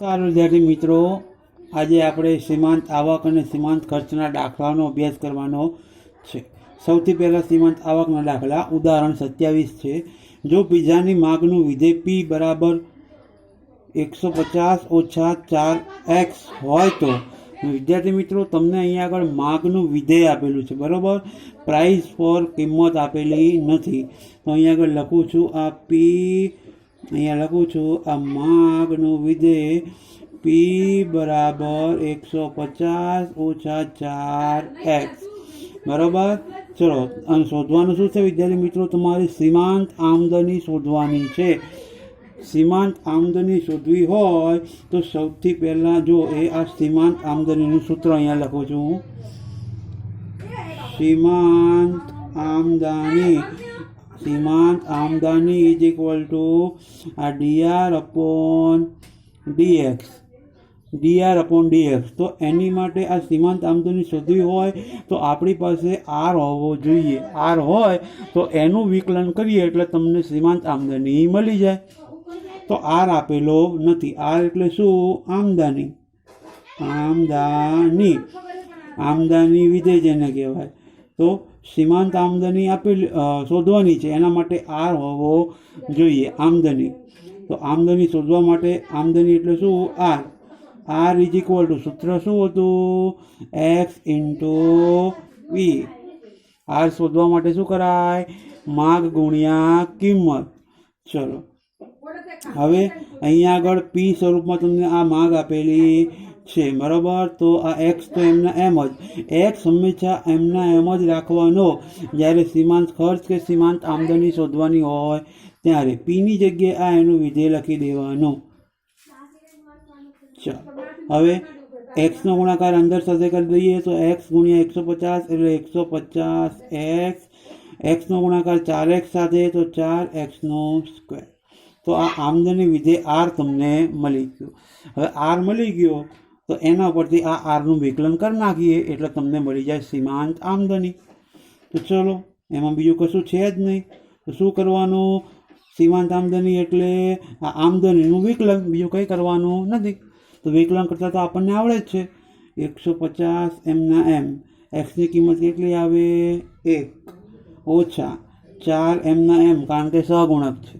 નમસ્કાર વિદ્યાર્થી મિત્રો, આજે આપણે સીમાંત આવક અને સીમાંત ખર્ચના દાખલાનો અભ્યાસ કરવાનો છે. સૌથી પહેલાં સીમાંત આવકના દાખલા ઉદાહરણ 27 છે. જો પિઝાની માગનું વિધેય p બરાબર 150 ઓછા 4x હોય તો વિદ્યાર્થી મિત્રો તમને અહીંયા આગળ માગનું વિધેય આપેલું છે, બરાબર. પ્રાઇસ ફોર કિંમત આપેલી નથી. તો અહીંયા આગળ લખું છું આ p, અહીંયા લખું છું આ માગનું વિધેય p બરાબર 150 ઓછા 4x, બરાબર. ચલો, અને શોધવાનું શું છે વિદ્યાર્થી મિત્રો? તમારે સીમાંત આમદની શોધવાની છે. સીમાંત આમદની શોધવી હોય તો સૌથી પહેલાં જો આ સીમાંત આમદનીનું સૂત્ર અહીંયા લખું છું. સીમાંત આમદની ઇઝ ઇક્વલ ટુ આ dr અપોન dx. તો એની માટે આ સીમાંત આમદની શોધવી હોય તો આપણી પાસે r હોવો જોઈએ. r હોય તો એનું વિકલન કરીએ એટલે તમને સીમાંત આમદની મળી જાય. તો r આપેલો નથી. r એટલે શું? આમદની વિધેય જેને કહેવાય. તો સીમાંત આમદની આપેલી શોધવાની છે, એના માટે r હોવો જોઈએ, આમદની. તો આમદની શોધવા માટે આમદની એટલે શું? r ઇઝ ઇક્વલ ટુ સૂત્ર શું હતું? x into p. r શોધવા માટે શું કરાય? માગ ગુણ્યા કિંમત. ચલો, હવે અહીંયા આગળ p સ્વરૂપમાં તમને આ માગ આપેલી છે, બરાબર. તો આ x તો એમના એમ જ, x હંમેશા એમના એમ જ રાખવાનો જ્યારે સીમાંત ખર્ચ કે સીમાંત આમદની શોધવાની હોય ત્યારે. p ની જગ્યાએ આ એનું વિધેય લખી દેવાનું. ચાલો, હવે x નો ગુણાકાર અંદર સાથે કરી દઈએ તો x ગુણ્યા 150 એટલે 150x. x નો ગુણાકાર 4x સાથે તો 4x નો સ્ક્વેર. તો આ આમદની વિધેય r તમને મળી ગયું. હવે r મળી ગયો તો એના પરથી આ rનું વિકલન કરી નાખીએ એટલે તમને મળી જાય સીમાંત આમદની. તો ચલો, એમાં બીજું કશું છે જ નહીં. તો શું કરવાનું? સીમાંત આમદની એટલે આ આમદનીનું વિકલન, બીજું કંઈ કરવાનું નથી. તો વિકલન કરતાં તો આપણને આવડે જ છે. 150 એમના એમ, એક્સની કિંમત કેટલી આવે? 1 ઓછા 4 એમના એમ, કારણ કે સહગુણક છે.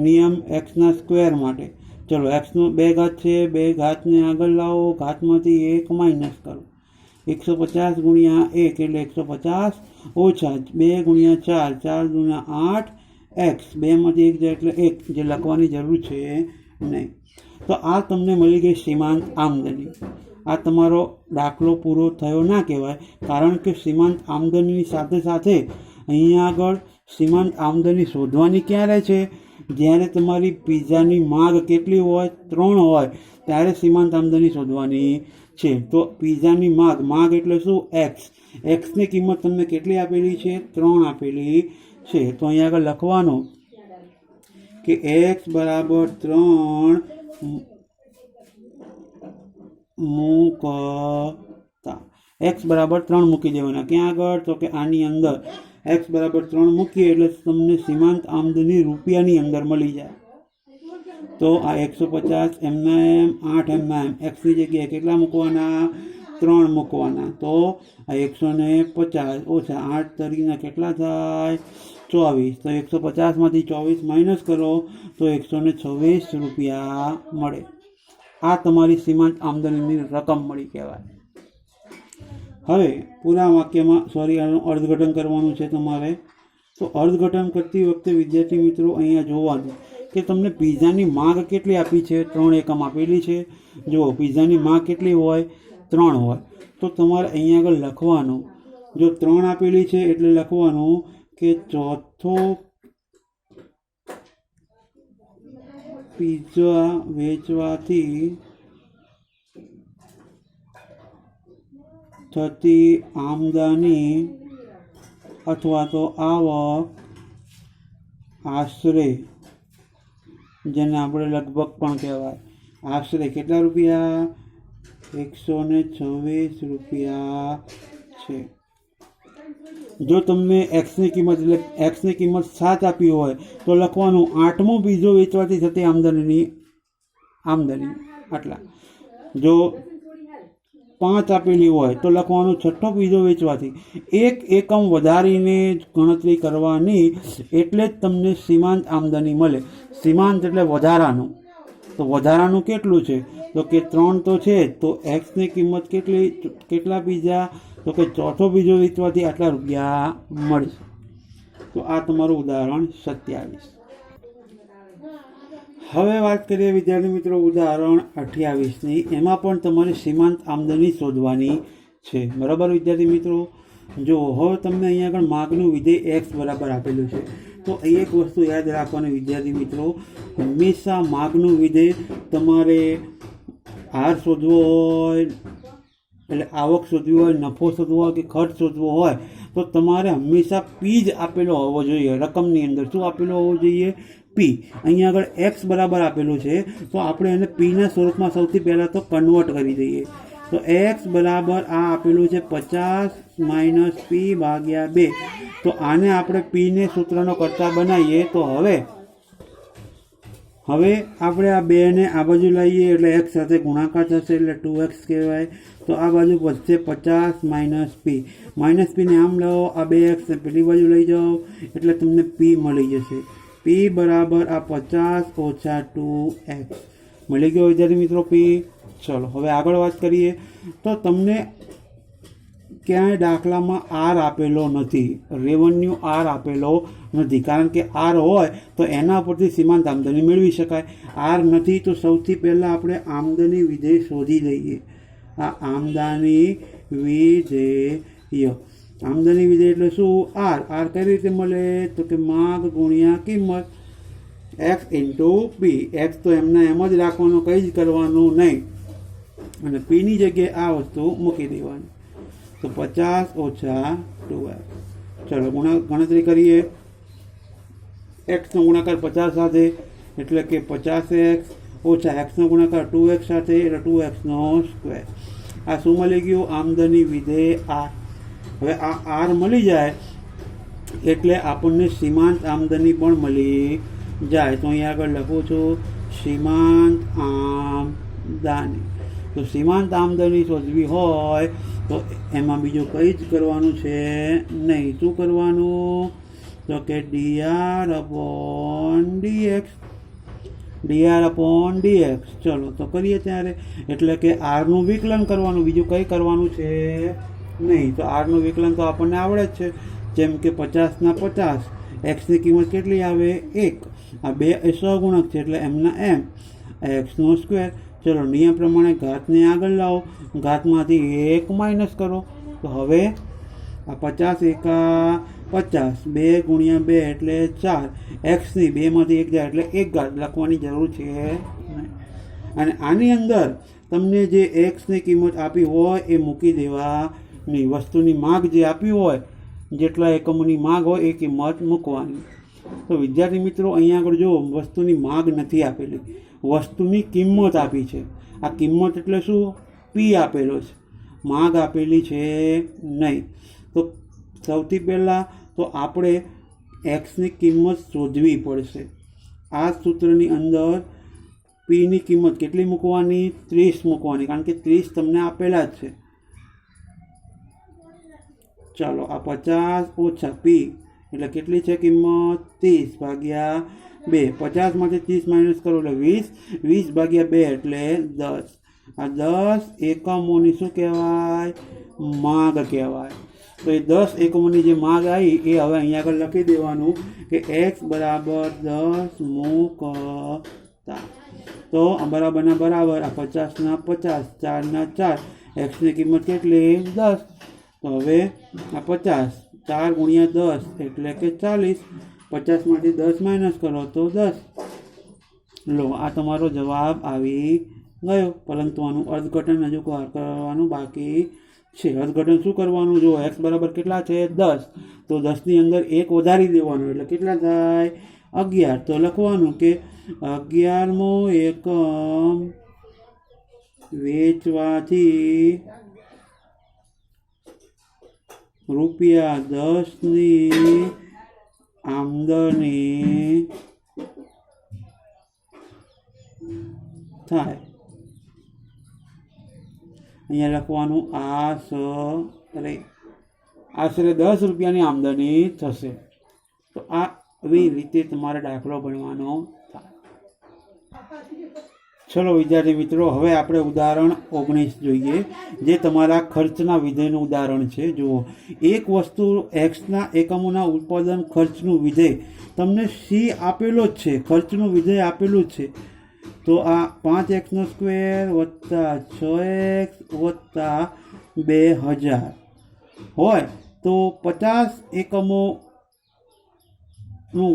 નિયમ એક્સના સ્ક્વેર માટે. ચલો, એક્સનો 2 ઘાત છે, 2 ઘાતને આગળ લાવો, ઘાતમાંથી 1 માઇનસ કરો. 150 ગુણ્યા 1 એટલે 150 ઓછા 2 ગુણ્યા 4, 4 ગુણ્યા 8 એક્સ. 2માંથી 1 જાય એટલે 1, જે લખવાની જરૂર છે નહીં. તો આ તમને મળી ગઈ સીમાંત આમદની. આ તમારો દાખલો પૂરો થયો ના કહેવાય, કારણ કે સીમાંત આમદનીની સાથે સાથે અહીંયા આગળ સીમાંત આમદની શોધવાની ક્યારે છે? જ્યારે તમારી પિઝાની માગ કેટલી હોય? 3 હોય ત્યારે સીમાંત આમદની શોધવાની છે. તો પિઝાની માગ એટલે શું? એક્સની કિંમત તમને કેટલી આપેલી છે? 3 આપેલી છે. તો અહીંયા આગળ લખવાનું કે x બરાબર 3 મૂકતા. x બરાબર 3 મૂકી દેવાના. ક્યાં આગળ? તો કે આની અંદર x બરાબર 3 મૂકીએ એટલે તમને સીમાંત આમદની રૂપિયાની અંદર મળી જાય. તો આ 150 એમના એમ, 8 એમના એમ, એક્સની જગ્યાએ કેટલા મૂકવાના? 3 મૂકવાના. તો આ 150 ઓછા 8 તરીના કેટલા થાય? 24. તો 150માંથી 24 માઇનસ કરો તો 126 રૂપિયા મળે. આ તમારી સીમાંત આમદનીની રકમ મળી કહેવાય. હવે પૂરા વાક્યમાં આનું અર્થઘટન કરવાનું છે તમારે. તો અર્થઘટન કરતી વખતે વિદ્યાર્થી મિત્રો અહીંયા જોવાનું કે તમને પિઝાની માગ કેટલી આપી છે? 3 એકમ આપેલી છે. જુઓ, પિઝાની માગ કેટલી હોય? 3 હોય. તો તમારે અહીંયા આગળ લખવાનું, જો 3 આપેલી છે એટલે લખવાનું કે ચોથો પિઝા વેચવાથી થતી આમદની અથવા તો આવક આશરે, જેને આપણે લગભગ પણ કહેવાય, આશરે કેટલા રૂપિયા? 126 રૂપિયા છે. જો તમને એક્સની કિંમત એટલે એક્સની કિંમત 7 આપી હોય તો લખવાનું 8મો પીઝો વેચવાથી થતી આમદની આટલા. જો 5 આપેલી હોય તો લખવાનું છઠ્ઠો પીઝો વેચવાથી 1 એકમ વધારીને ગણતરી કરવાની, એટલે જ તમને સીમાંત આમદની મળે. સીમાંત એટલે વધારાનું. તો વધારાનું કેટલું છે? તો કે 3 તો છે જ. તો એક્સની કિંમત કેટલા પીઝા? તો કે ચોથો પીઝો વેચવાથી આટલા રૂપિયા મળશે. તો આ તમારું ઉદાહરણ 27. હવે વાત કરીએ વિદ્યાર્થી મિત્રો ઉદાહરણ 28ની. એમાં પણ તમારે સીમાંત આમદની શોધવાની છે. બરાબર વિદ્યાર્થી મિત્રો? જો હવે તમને અહીંયા આગળ માગનું વિધેય એક્સ બરાબર આપેલું છે. તો એક વસ્તુ યાદ રાખવાની વિદ્યાર્થી મિત્રો, હંમેશા માગનું વિધેય તમારે આર શોધવો હોય, એટલે આવક શોધવી હોય, નફો શોધવો હોય કે ખર્ચ શોધવો હોય, તો તમારે હંમેશા પી જ આપેલો હોવો જોઈએ. રકમની અંદર શું આપેલો હોવો જોઈએ? પી. અહીંયા આગળ એક્સ બરાબર આપેલું છે, તો આપણે એને પીના સ્વરૂપમાં સૌથી પહેલાં તો કન્વર્ટ કરી દઈએ. તો એક્સ બરાબર આ આપેલું છે 50 - પી ભાગ્યા 2. તો આને આપણે પીને સૂત્રનો કરતા બનાવીએ. તો હવે આપણે આ 2ને આ બાજુ લઈએ એટલે એક્સ સાથે ગુણાકાર થશે એટલે 2x કહેવાય. તો આ બાજુ વધશે 50 - પી. -પીને આમ લાવો, આ 2x પેલી બાજુ લઈ જાઓ એટલે તમને પી મળી જશે. પી બરાબર આ 50 - 2x મળી ગયો વિદ્યાર્થી મિત્રો પી. ચલો હવે આગળ વાત કરીએ. તો તમને ક્યાંય દાખલામાં આર આપેલો નથી, રેવન્યુ આર આપેલો નથી. કારણ કે આર હોય તો એના પરથી સીમાંત આમદની મેળવી શકાય. આર નથી તો સૌથી પહેલાં આપણે આમદની વિધેય શોધી લઈએ. આ આમદની વિધેય. આમદની વિધેય એટલે શું? આર. આર કઈ રીતે મળે? તો કે માગ ગુણ્યા કિંમત, એક્સ ઇન્ટુ પી. એક્સ તો એમના એમ જ રાખવાનું, કંઈ જ કરવાનું નહીં, અને પીની જગ્યાએ આ વસ્તુ મૂકી દેવાની. તો 50 - 2x. ચલો ગણતરી કરીએ. એક્સનો ગુણાકાર 50 સાથે એટલે કે 50x ઓછા એક્સનો ગુણાકાર 2x સાથે એટલે 2x². આ શું મળી ગયું? આમદની વિધેય આર. હવે આ આર મળી જાય એટલે આપણને સીમાંત આમદની પણ મળી જાય. તો અહીંયા આગળ લખું છું સીમાંત આમદની. તો સીમાંત આમદની શોધવી હોય તો એમાં બીજું કંઈ જ કરવાનું છે નહીં. શું કરવાનું? તો કે dr/dx. dr/dx. ચલો તો કરીએ ત્યારે. એટલે કે આરનું વિકલન કરવાનું, બીજું કંઈ કરવાનું છે નહીં. તો આરનું વિકલન તો આપણને આવડે જ છે. જેમ કે 50 ના 50, એક્સની કિંમત કેટલી આવે? 1. આ 2 એ સહગુણક છે એટલે એમના એમ, x². ચલો નિયમ પ્રમાણે ઘાતને આગળ લાવો, ઘાતમાંથી 1 માઇનસ કરો. તો હવે આ 50 એકા 50, 2 ગુણ્યા 2 એટલે 4. એક્સની 2માંથી 1 જાય એટલે 1 ઘાત લખવાની જરૂર છે. અને આની અંદર તમને જે એક્સની કિંમત આપી હોય એ મૂકી દેવાની. વસ્તુની માગ જે આપી હોય, જેટલા એકમોની માગ હોય એ કિંમત મૂકવાની. તો વિદ્યાર્થી મિત્રો અહીંયા આગળ જો વસ્તુની માગ નથી આપેલી, વસ્તુની કિંમત આપી છે. આ કિંમત એટલે શું? પી આપેલો છે, માગ આપેલી છે નહીં. તો સૌથી પહેલાં તો આપણે એક્સની કિંમત શોધવી પડશે. આ સૂત્રની અંદર પીની કિંમત કેટલી મૂકવાની? 30 મૂકવાની, કારણ કે 30 તમને આપેલા જ છે. ચાલો આ 50 ઓછા પી એટલે કેટલી છે કિંમત? 30 ભાગ્યા 2. 50માંથી 30 માઇનસ કરો એટલે 20. 20 ભાગ્યા 2 એટલે 10. આ 10 એકમોની શું કહેવાય? માગ કહેવાય. તો એ 10 એકમોની જે માગ આવી એ હવે અહીંયા આગળ લખી દેવાનું કે x બરાબર 10 મૂકતા. તો બરાબરના બરાબર આ 50 ના 50, 4 ના 4, એક્સની કિંમત કેટલી? 10. તો હવે આ 50, 4 ગુણ્યા 10 એટલે કે 40. 50માંથી 10 માઇનસ કરો તો 10. લો આ તમારો જવાબ આવી ગયો. પરંતુ આનું અર્થઘટન હજુ કરવાનું બાકી છે. અર્થઘટન શું કરવાનું? જો એક્સ બરાબર કેટલા છે? 10. તો 10ની અંદર 1 વધારી દેવાનું એટલે કેટલા થાય? 11. તો લખવાનું કે 11મો એકમ વેચવાથી ₹10ની આમદની થાય. અહીંયા લખવાનું આશરે 10 રૂપિયાની આમદની થશે. તો આવી રીતે તમારે દાખલો ગણવાનો થાય. ચલો વિદ્યાર્થી મિત્રો, હવે આપણે ઉદાહરણ 19 જોઈએ, જે તમારા ખર્ચના વિધેયનું ઉદાહરણ છે. જુઓ, એક વસ્તુ એક્સના એકમોના ઉત્પાદન ખર્ચનું વિધેય તમને સી આપેલો જ છે, ખર્ચનું વિધેય આપેલું જ છે. તો આ 5x² વત્તા 6x વત્તા 2000 હોય તો 50 એકમોનું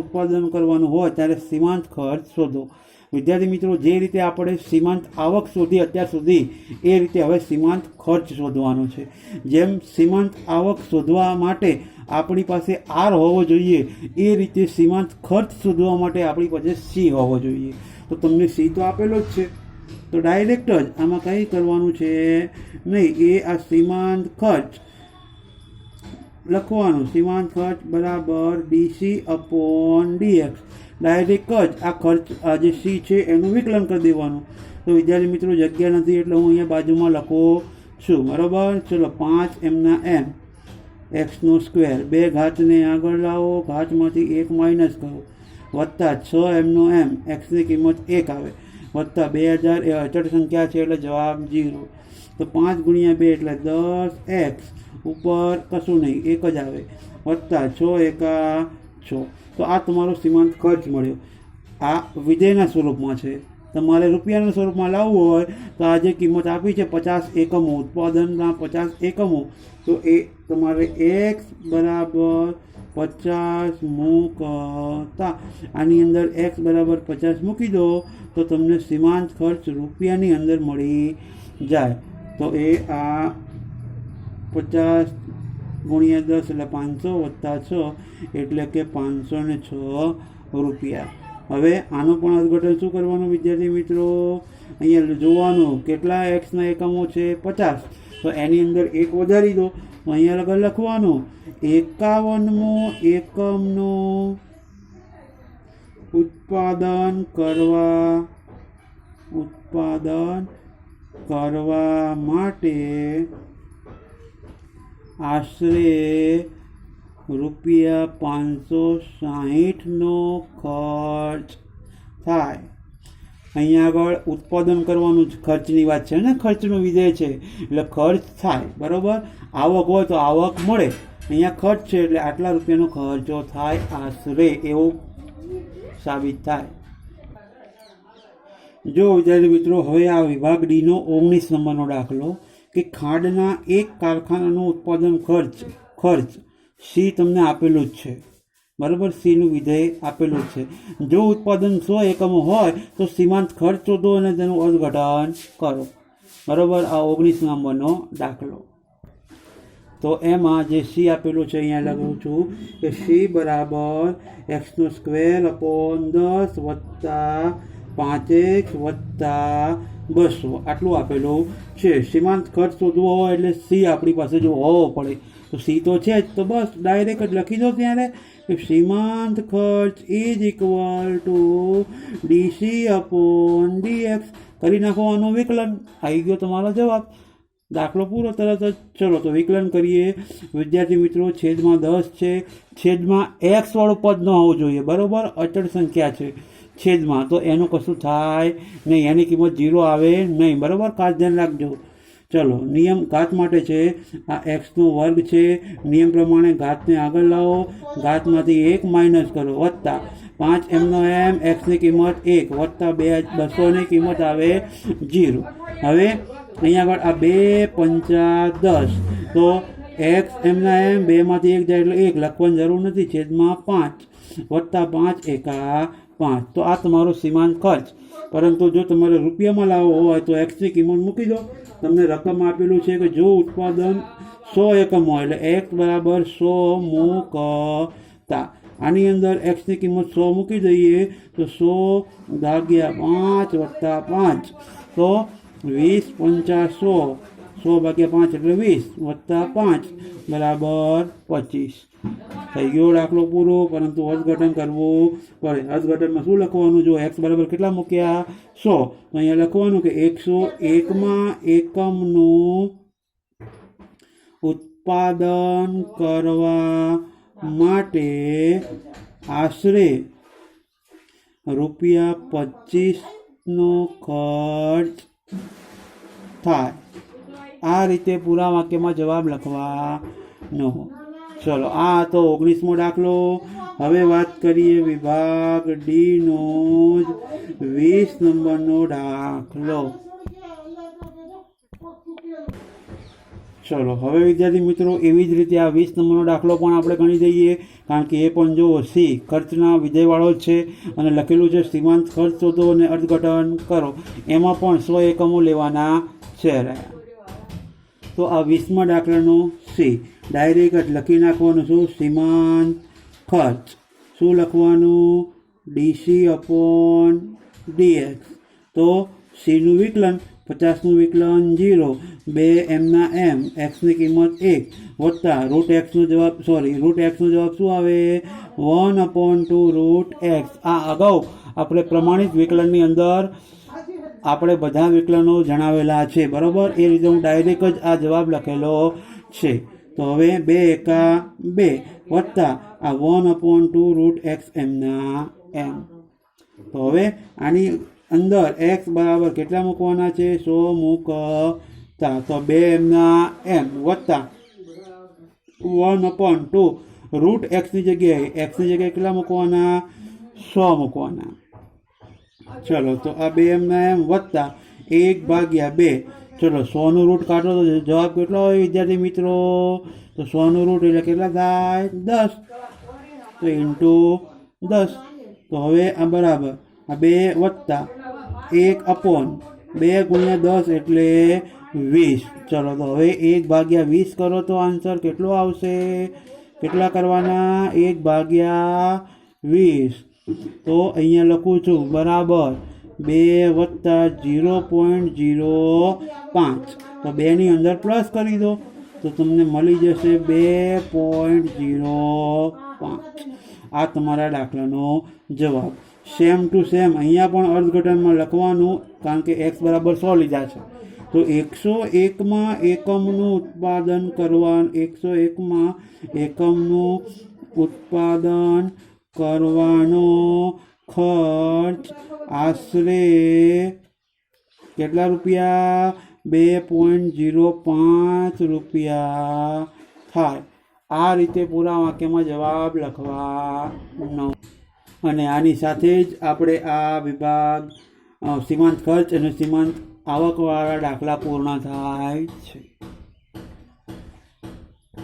ઉત્પાદન કરવાનું હોય ત્યારે સીમાંત ખર્ચ શોધો. વિદ્યાર્થી મિત્રો, જે રીતે આપણે સીમાંત આવક શોધી અત્યાર સુધી, એ રીતે હવે સીમાંત ખર્ચ શોધવાનો છે. જેમ સીમાંત આવક શોધવા માટે આપણી પાસે આર હોવો જોઈએ, એ રીતે સીમાંત ખર્ચ શોધવા માટે આપણી પાસે સી હોવો જોઈએ. તો તમને સી તો આપેલો જ છે, તો ડાયરેક્ટ જ આમાં કંઈ કરવાનું છે નહીં. એ આ સીમાંત ખર્ચ લખવાનું, સીમાંત ખર્ચ બરાબર ડીસી અપોન ડીએક્સ. ડાયરેક્ટ જ આ ખર્ચ આ જે સી છે એનું વિકલન કરી દેવાનું. તો વિદ્યાર્થી મિત્રો, જગ્યા નથી એટલે હું અહીંયા બાજુમાં લખું છું, બરાબર. ચલો, 5m x², 2 ઘાતને આગળ લાવો, ઘાતમાંથી 1 માઇનસ કરો, વત્તા 6m xની કિંમત 1 આવે, વત્તા 2000 એ અચળ સંખ્યા છે એટલે જવાબ 0. તો 5 ગુણ્યા 2 એટલે 10x, ઉપર કશું નહીં, 1 જ આવે, વત્તા 6 એકા 6. તો આ તમારો સીમાંત ખર્ચ મળ્યો. આ વિધેયના સ્વરૂપમાં છે. તમારે રૂપિયાના સ્વરૂપમાં લાવવું હોય તો આ જે કિંમત આપી છે 50 એકમો, ઉત્પાદનના 50 એકમો, તો એ તમારે x બરાબર 50 મૂકતા આની અંદર x બરાબર 50 મૂકી દો તો તમને સીમાંત ખર્ચ રૂપિયાની અંદર મળી જાય. તો એ આ 50 ગુણ્યા 10 એટલે 500 વત્તા 6 એટલે કે 506 રૂપિયા. હવે આનું પણ અર્થઘટન શું કરવાનું વિદ્યાર્થી મિત્રો? અહીંયા જોવાનું કેટલા એક્સના એકમો છે 50, તો એની અંદર 1 વધારી દો. તો અહીંયા આગળ લખવાનું 51મો એકમનું ઉત્પાદન કરવા માટે આશરે ₹560નો ખર્ચ થાય. અહીંયા આગળ ઉત્પાદન કરવાનું ખર્ચની વાત છે ને, ખર્ચનું વિધેય છે એટલે ખર્ચ થાય, બરાબર. આવક હોય તો આવક મળે, અહીંયા ખર્ચ છે એટલે આટલા રૂપિયાનો ખર્ચો થાય આશરે, એવું સાબિત થાય. જો વિદ્યાર્થી મિત્રો, હવે આ વિભાગ ડીનો 19 નંબરનો દાખલો કે ખાંડના એક કારખાનાનું ઉત્પાદન ખર્ચ સી તમને આપેલું જ છે, બરાબર. સીનું વિધેય આપેલું જ છે. જો ઉત્પાદન 100 એકમો હોય તો સીમાંત ખર્ચ શોધો અને તેનું અર્થઘટન કરો, બરાબર. આ 19 નંબરનો દાખલો. તો એમાં જે સી આપેલું છે અહીંયા લખું છું કે સી બરાબર x² અપોન 10 વત્તા 5x વત્તા 200 આટલું આપેલું છે. સીમાંત ખર્ચ શોધવો હોય એટલે સી આપણી પાસે જો હોવો પડે. તો સી તો છે જ, તો બસ ડાયરેક્ટ જ લખી દો ત્યારે કે સીમાંત ખર્ચ is equal to DC upon DX. કરી નાખો આનું વિકલન, આવી ગયો તમારો જવાબ. દાખલો પૂરો તરત જ. ચલો તો વિકલન કરીએ વિદ્યાર્થી મિત્રો. છેદમાં 10 છે, છેદમાં x વાળું પદ ન હોવું જોઈએ, બરાબર. અચળ સંખ્યા છે છેદમાં, તો એનું કશું થાય નહીં, એની કિંમત 0 આવે નહીં, બરાબર. ખાસ ધ્યાન રાખજો. ચલો, નિયમ ઘાત માટે છે, આ x નો વર્ગ છે, નિયમ પ્રમાણે ઘાતને આગળ લાવો, ઘાતમાંથી 1 માઇનસ કરો, વત્તા 5m xની કિંમત 1 વત્તા 200ની કિંમત આવે 0. હવે અહીંયા આગળ આ 2 પંચા 10, તો x m 2 માંથી 1 જાય એટલે 1 લખવાની જરૂર નથી, છેદમાં 5 વત્તા 5 એકા 5. તો આ તમારો સીમાંત ખર્ચ. પરંતુ જો તમારે રૂપિયામાં લાવવો હોય તો એક્સની કિંમત મૂકી દો. તમને રકમ આપેલું છે કે જો ઉત્પાદન 100 એકમ હોય એટલે x બરાબર 100 મૂકતા આની અંદર એક્સની કિંમત 100 મૂકી દઈએ તો 100 ભાગ્યા 5 વત્તા 5, તો 20 પંચા 100, 100 ભાગ્યા 5 એટલે 20 વત્તા 5 બરાબર 25. થઈ ગયો દાખલો પૂરો, પરંતુ અર્થઘટન કરવું પડે. અર્થઘટનમાં શું લખવાનું? જો એક્સ બરાબર કેટલા મૂક્યા? 100. તો અહીંયા લખવાનું કે 101માં એકમનું ઉત્પાદન કરવા માટે આશરે ₹25નો ખર્ચ થાય. આ રીતે પૂરા વાક્યમાં જવાબ લખવાનો. ચલો, આ તો 19મો દાખલો. હવે વાત કરીએ વિભાગ ડીનો જ 20 નંબરનો દાખલો. ચલો, હવે વિદ્યાર્થી મિત્રો એવી જ રીતે આ 20 નંબરનો દાખલો પણ આપણે ગણી દઈએ, કારણ કે એ પણ જો સી ખર્ચના વિધેયવાળો જ છે અને લખેલું છે સીમાંત ખર્ચ શોધો અને અર્થઘટન કરો. એમાં પણ 100 એકમો લેવાના છે. તો આ 20મા દાખલાનો સી ડાયરેક્ટ લખી નાખવાનું. શું? સીમાંત ખર્ચ. શું લખવાનું? DC/DX. તો સીનું વિકલન 50નું વિકલન 0, 2 mના m, xની કિંમત 1 વત્તા √xનો જવાબ શું આવે? 1/2 √x. આ અગાઉ આપણે પ્રમાણિત વિકલનની અંદર આપણે બધા વિકલનો જણાવેલા છે, બરાબર? એ રીતે હું ડાયરેક્ટ જ આ જવાબ લખેલો છે. તો હવે 2 એકા 2 વત્તા આ 1/2 √x mના m. તો હવે આની અંદર x બરાબર કેટલા મૂકવાના છે? 100 મૂકતા. તો 2 mના m વત્તા 1/2 √xની જગ્યાએ કેટલા મૂકવાના? 100 મૂકવાના. ચલો, તો આ 2 mના m વત્તા 1/2. ચલો, 100નું રૂટ કાઢો તો જવાબ કેટલો હોય વિદ્યાર્થી મિત્રો? તો 100નું રૂટ એટલે કેટલા થાય? 10. તો ઇન્ટુ 10. તો હવે આ બરાબર આ 2 વત્તા 1/2 × 10 એટલે 20. ચલો, તો હવે 1/20 કરો તો આન્સર કેટલો આવશે? કેટલા કરવાના? 1/20. તો અહીંયા લખું છું બરાબર 2 વત્તા 0.05. તો 2ની અંદર પ્લસ કરી દો તો તમને મળી જશે 2.05. આ તમારા દાખલાનો જવાબ. સેમ ટુ સેમ અહીંયા પણ અર્થઘટનમાં લખવાનું, કારણ કે x બરાબર 100 લીધા છે. તો 101માં એકમનું ઉત્પાદન કરવાનો ખર્ચ આશરે કેટલા રૂપિયા? 2.05 રૂપિયા થાય. આ રીતે પૂરા વાક્યમાં જવાબ લખવાનો. અને આની સાથે જ આપણે આ વિભાગ સીમાંત ખર્ચ અને સીમાંત આવકવાળા દાખલા પૂર્ણ થાય છે.